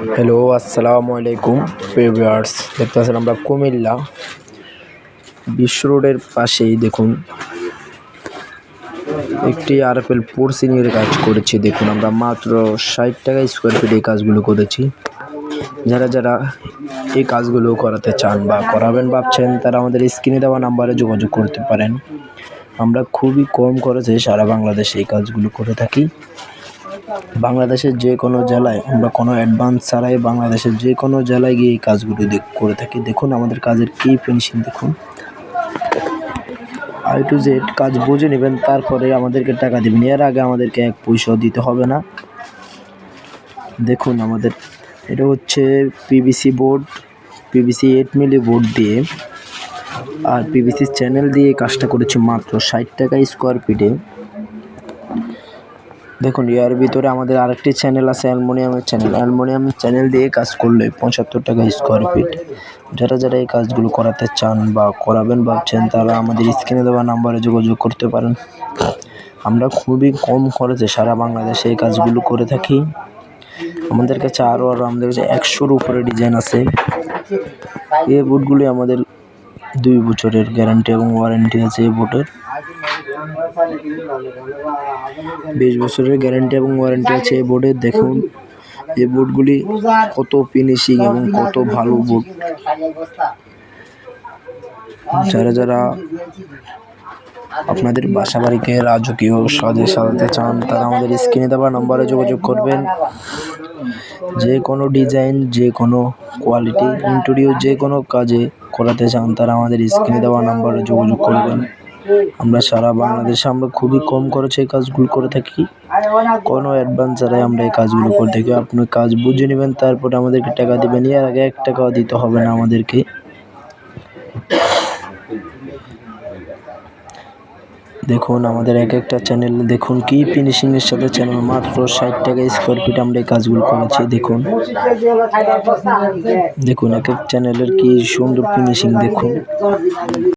Hello, আসসালামু আলাইকুম viewers. দেখতে পাচ্ছেন আমরা কুমিল্লা বিশ্ব রোডের পাশেই দেখুন একটি আরএফএল পোর্সিংয়ের কাজ করেছি। দেখুন আমরা মাত্র ৬০ টাকা স্কোয়ার ফিট এই কাজগুলো করেছি। যারা এই কাজগুলো করাতে চান বা করাবেন ভাবছেন তারা আমাদের স্ক্রিনে দেওয়া নাম্বারে যোগাযোগ করতে পারেন। আমরা খুবই কম খরচে সারা বাংলাদেশে এই কাজগুলো করে থাকি। বাংলাদেশের যে কোনো জেলায় আমরা কোনো অ্যাডভান্স ছাড়াই বাংলাদেশের যে কোনো জেলায় গিয়ে এই কাজগুলো করে থাকি। দেখুন আমাদের কাজের কি ফিনিশিং, দেখুন A to Z কাজ বুঝে নেবেন, তারপরে আমাদেরকে টাকা দেবেন। এর আগে আমাদেরকে এক পয়সাও দিতে হবে না। দেখুন আমাদের এটা হচ্ছে PVC board, PVC 8 milli board দিয়ে আর পিভিসি চ্যানেল দিয়ে কাজটা করেছি মাত্র ৬০ টাকা স্কোয়ার ফিটে। দেখুন এর ভিতরে আমাদের আরেকটি চ্যানেল আছে, অ্যালুমিনিয়ামের চ্যানেল দিয়ে কাজ করলে ৭৫ টাকা স্কোয়ার ফিট। যারা এই কাজগুলো করাতে চান বা করাবেন ভাবছেন তারা আমাদের স্ক্রিনে দেওয়া নাম্বারে যোগাযোগ করতে পারেন। আমরা খুবই কম খরচে সারা বাংলাদেশে এই কাজগুলো করে থাকি। আমাদের কাছে আরও আমাদের কাছে ১০০-র উপরে ডিজাইন আছে। এই বোর্ডগুলি আমাদের ২ বছরের গ্যারান্টি এবং ওয়ারেন্টি আছে। এই বোর্ডের ২০ বছরের গ্যারান্টি এবং ওয়ারেন্টি আছে এই বোর্ডের। দেখুন এই বোর্ডগুলি কত ফিনিশিং এবং কত ভালো বোর্ড। যারা আপনাদের বাসা বাড়িকে রাজকীয় সাজাতে চান তারা আমাদের স্ক্রিনে দেওয়া নম্বরে যোগাযোগ করবেন। যে কোনো ডিজাইন, যে কোনো কোয়ালিটি, ইন্টেরিয়র যে কোনো কাজে করাতে চান তারা আমাদের স্ক্রিনে দেওয়া নম্বরে যোগাযোগ করবেন। আমরা সারা বাংলাদেশে আমরা খুবই কম খরচে এই কাজগুলো করে থাকি। কোনো অ্যাডভান্স ছাড়াই আমরা এই কাজগুলো করে থাকি। আপনি কাজ বুঝে নেবেন, তারপরে আমাদেরকে টাকা দেবেন। এর আগে ১ টাকাও দিতে হবে না আমাদেরকে। দেখুন আমাদের একটা চ্যানেল, দেখুন কি ফিনিশিংয়ের সাথে চ্যানেল, মাত্র ৬০ টাকা স্কোয়ার ফিট আমরা এই কাজগুলো করেছি। দেখুন এক চ্যানেলের কি সুন্দর ফিনিশিং দেখুন।